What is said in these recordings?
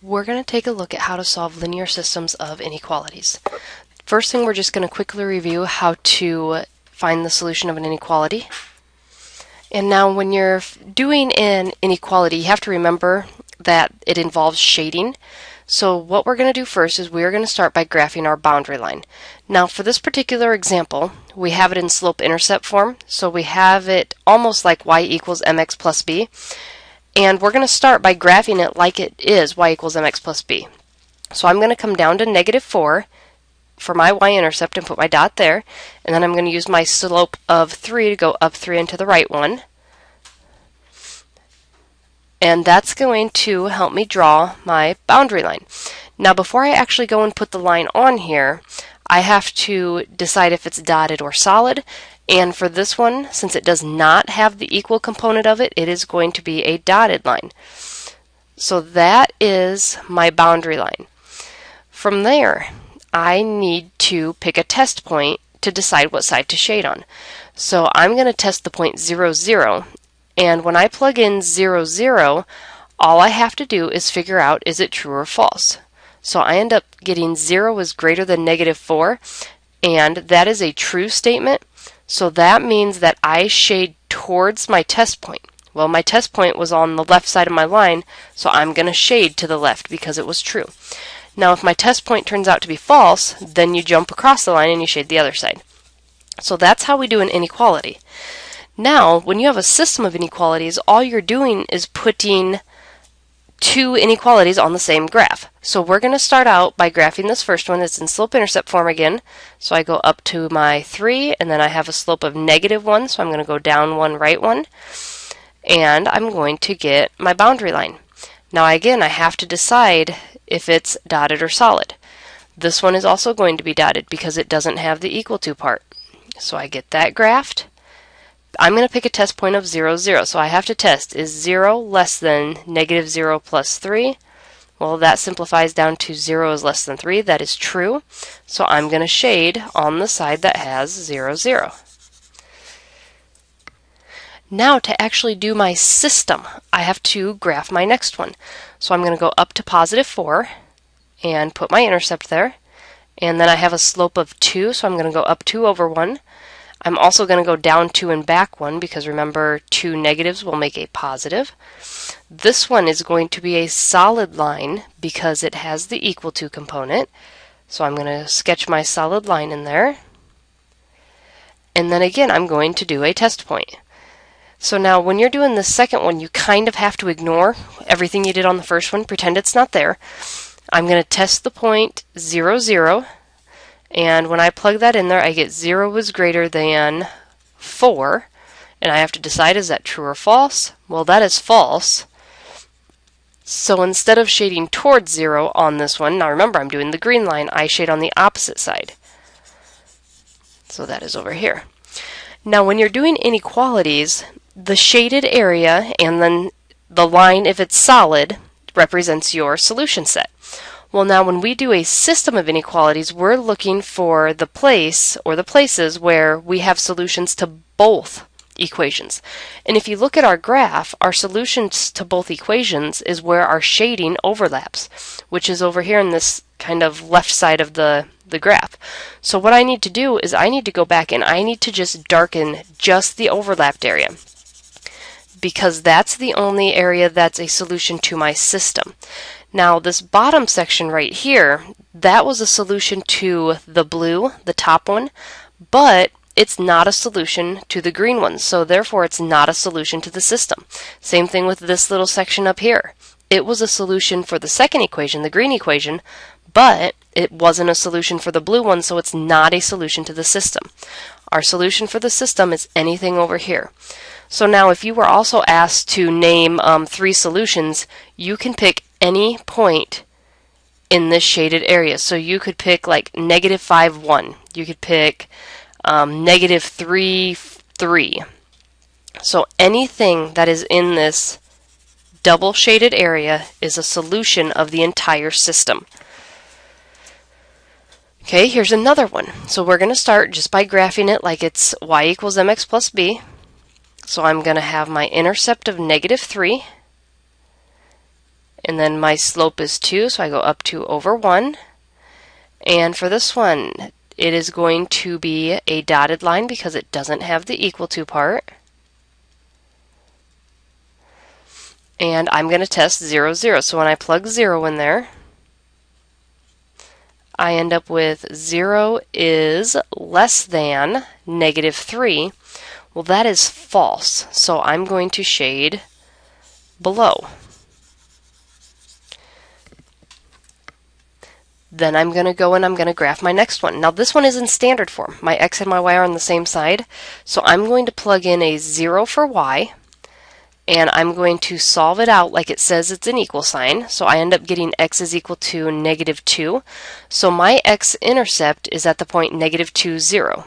we're going to take a look at how to solve linear systems of inequalities. First thing, we're just going to quickly review how to find the solution of an inequality. And now when you're doing an inequality, you have to remember that it involves shading. So what we're going to do first is we're going to start by graphing our boundary line. Now for this particular example, we have it in slope-intercept form. So we have it almost like y equals mx plus b. And we're going to start by graphing it like it is y equals mx plus b. So I'm going to come down to -4 for my y-intercept and put my dot there. And then I'm going to use my slope of 3 to go up 3 into the right one. And that's going to help me draw my boundary line. Now before I actually go and put the line on here, I have to decide if it's dotted or solid. And for this one, since it does not have the equal component of it, it is going to be a dotted line. So that is my boundary line. From there, I need to pick a test point to decide what side to shade on. So I'm going to test the point 0, 0. And when I plug in 0, 0, all I have to do is figure out, is it true or false? So I end up getting 0 is greater than -4, and that is a true statement. So that means that I shade towards my test point. Well, my test point was on the left side of my line, so I'm going to shade to the left because it was true. Now if my test point turns out to be false, then you jump across the line and you shade the other side. So that's how we do an inequality. Now, when you have a system of inequalities, all you're doing is putting two inequalities on the same graph. So we're going to start out by graphing this first one. It's in slope-intercept form again. So I go up to my 3, and then I have a slope of -1, so I'm going to go down 1, right 1. And I'm going to get my boundary line. Now again, I have to decide if it's dotted or solid. This one is also going to be dotted because it doesn't have the equal to part. So I get that graphed. I'm going to pick a test point of 0, 0. So I have to test, is 0 less than -0 plus 3? Well, that simplifies down to 0 is less than 3. That is true. So I'm going to shade on the side that has 0, 0. Now to actually do my system, I have to graph my next one. So I'm going to go up to +4 and put my intercept there. And then I have a slope of 2, so I'm going to go up 2 over 1. I'm also going to go down 2 and back 1 because remember, 2 negatives will make a positive. This one is going to be a solid line because it has the equal to component. So I'm going to sketch my solid line in there. And then again, I'm going to do a test point. So now when you're doing the second one, you kind of have to ignore everything you did on the first one, pretend it's not there. I'm going to test the point 0, 0. And when I plug that in there, I get 0 is greater than 4. And I have to decide, is that true or false? Well, that is false. So instead of shading towards 0 on this one, now remember I'm doing the green line, I shade on the opposite side. So that is over here. Now when you're doing inequalities, the shaded area and then the line, if it's solid, represents your solution set. Well, now when we do a system of inequalities, we're looking for the place or the places where we have solutions to both equations. And if you look at our graph, our solutions to both equations is where our shading overlaps, which is over here in this kind of left side of the graph. So what I need to do is I need to go back and I need to just darken just the overlapped area, because that's the only area that's a solution to my system. Now this bottom section right here, that was a solution to the blue, the top one, but it's not a solution to the green one, so therefore it's not a solution to the system. Same thing with this little section up here. It was a solution for the second equation, the green equation, but it wasn't a solution for the blue one, so it's not a solution to the system. Our solution for the system is anything over here. So now if you were also asked to name 3 solutions, you can pick any point in this shaded area. So you could pick like -5, 1. You could pick -3, 3. So anything that is in this double shaded area is a solution of the entire system. Okay, here's another one. So we're going to start just by graphing it like it's y equals mx plus b. So I'm going to have my intercept of -3. And then my slope is 2, so I go up 2 over 1. And for this one, it is going to be a dotted line because it doesn't have the equal to part. And I'm going to test 0, 0. So when I plug 0 in there, I end up with 0 is less than negative 3. Well, that is false, so I'm going to shade below. Then I'm going to go and I'm going to graph my next one. Now this one is in standard form. My x and my y are on the same side, so I'm going to plug in a 0 for y, and I'm going to solve it out like it says it's an equal sign. So I end up getting x is equal to negative 2. So my x-intercept is at the point negative 2, 0.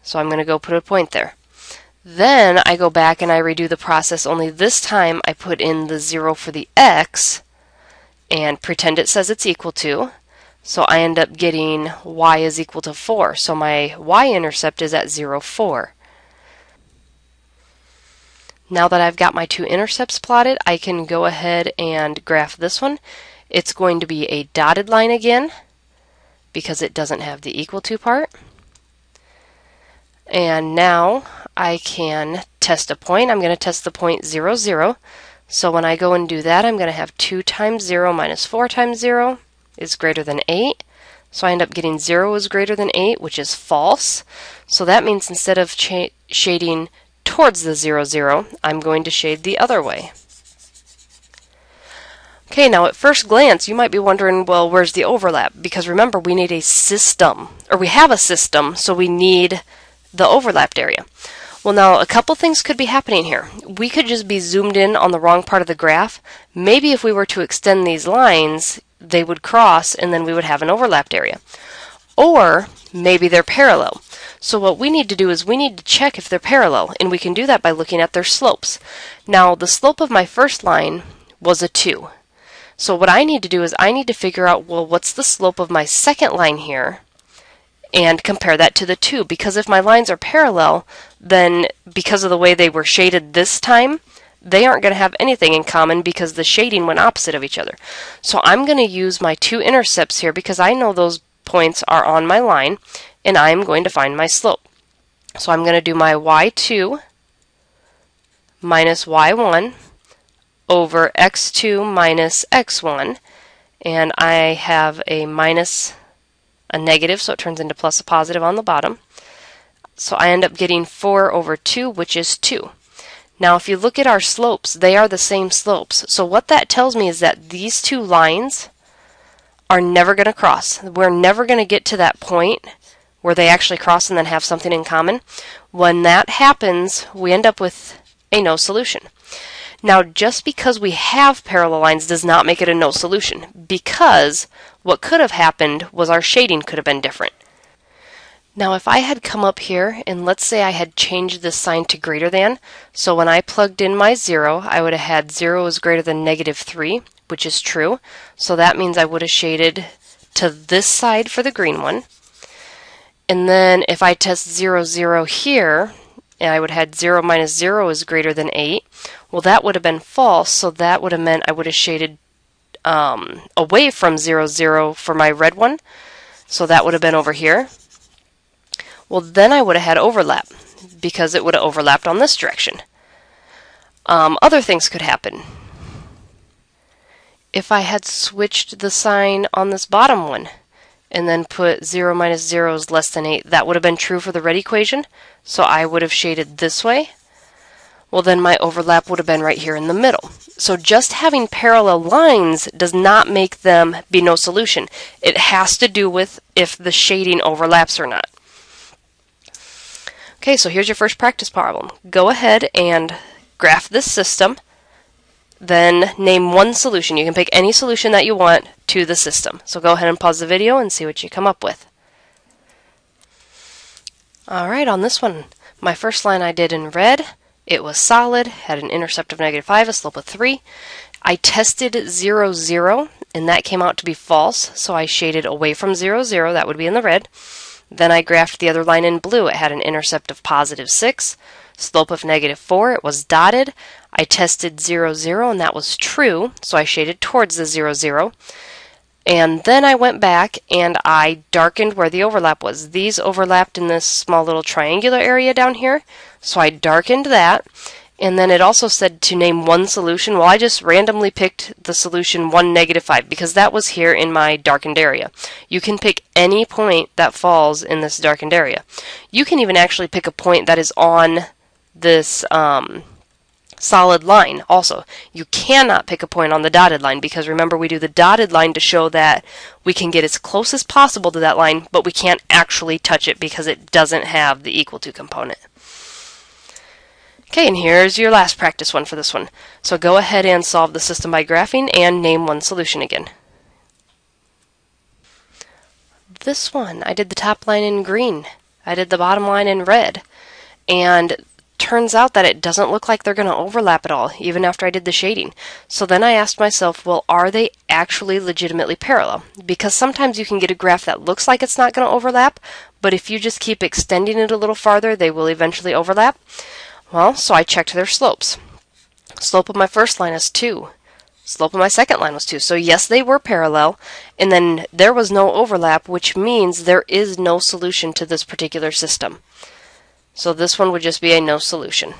So I'm going to go put a point there. Then I go back and I redo the process, only this time I put in the 0 for the x and pretend it says it's equal to. So I end up getting y is equal to 4. So my y-intercept is at 0, 4. Now that I've got my two intercepts plotted, I can go ahead and graph this one. It's going to be a dotted line again because it doesn't have the equal to part. And now I can test a point. I'm going to test the point 0, 0. So when I go and do that, I'm going to have 2 times 0 minus 4 times 0 is greater than 8. So I end up getting 0 is greater than 8, which is false. So that means instead of shading towards the 0, 0, I'm going to shade the other way. Okay, now at first glance, you might be wondering, well, where's the overlap? Because remember, we need a system, or we have a system, so we need the overlapped area. Well, now a couple things could be happening here. We could just be zoomed in on the wrong part of the graph. Maybe if we were to extend these lines, they would cross and then we would have an overlapped area. Or maybe they're parallel. So what we need to do is we need to check if they're parallel, and we can do that by looking at their slopes. Now, the slope of my first line was a 2. So what I need to do is I need to figure out, well, what's the slope of my second line here, and compare that to the 2, because if my lines are parallel, then because of the way they were shaded this time, they aren't going to have anything in common because the shading went opposite of each other. So I'm going to use my two intercepts here because I know those points are on my line, and I'm going to find my slope. So I'm going to do my y2 minus y1 over x2 minus x1, and I have a minus a negative, so it turns into plus a positive on the bottom. So I end up getting 4 over 2, which is 2. Now if you look at our slopes, they are the same slopes. So what that tells me is that these two lines are never going to cross. We're never going to get to that point where they actually cross and then have something in common. When that happens, we end up with a no solution. Now, just because we have parallel lines does not make it a no solution, because what could have happened was our shading could have been different. Now, if I had come up here and let's say I had changed this sign to greater than, so when I plugged in my 0, I would have had 0 is greater than negative 3, which is true. So that means I would have shaded to this side for the green one. And then if I test 0, 0 here, and I would have had 0 minus 0 is greater than 8. Well, that would have been false, so that would have meant I would have shaded away from 0, 0 for my red one. So that would have been over here. Well, then I would have had overlap, because it would have overlapped on this direction. Other things could happen. If I had switched the sign on this bottom one, and then put 0 minus 0 is less than 8, that would have been true for the red equation, so I would have shaded this way. Well, then my overlap would have been right here in the middle. So just having parallel lines does not make them be no solution. It has to do with if the shading overlaps or not. Okay, so here's your first practice problem. Go ahead and graph this system, then name one solution. You can pick any solution that you want to the system. So go ahead and pause the video and see what you come up with. Alright, on this one, my first line I did in red. It was solid, had an intercept of negative 5, a slope of 3. I tested 0, 0, and that came out to be false, so I shaded away from 0, 0, that would be in the red. Then I graphed the other line in blue. It had an intercept of positive 6, slope of negative 4, it was dotted. I tested 0, 0, and that was true, so I shaded towards the 0, 0. And then I went back and I darkened where the overlap was. These overlapped in this small little triangular area down here, so I darkened that. And then it also said to name one solution. Well, I just randomly picked the solution 1, -5 because that was here in my darkened area. You can pick any point that falls in this darkened area. You can even actually pick a point that is on this solid line also. You cannot pick a point on the dotted line because remember we do the dotted line to show that we can get as close as possible to that line, but we can't actually touch it because it doesn't have the equal to component. Okay, and here's your last practice one for this one. So go ahead and solve the system by graphing and name one solution again. This one, I did the top line in green. I did the bottom line in red. And turns out that it doesn't look like they're going to overlap at all, even after I did the shading. So then I asked myself, well, are they actually legitimately parallel? Because sometimes you can get a graph that looks like it's not going to overlap, but if you just keep extending it a little farther, they will eventually overlap. Well, so I checked their slopes. Slope of my first line is 2. Slope of my second line was 2. So yes, they were parallel, and then there was no overlap, which means there is no solution to this particular system. So this one would just be a no solution.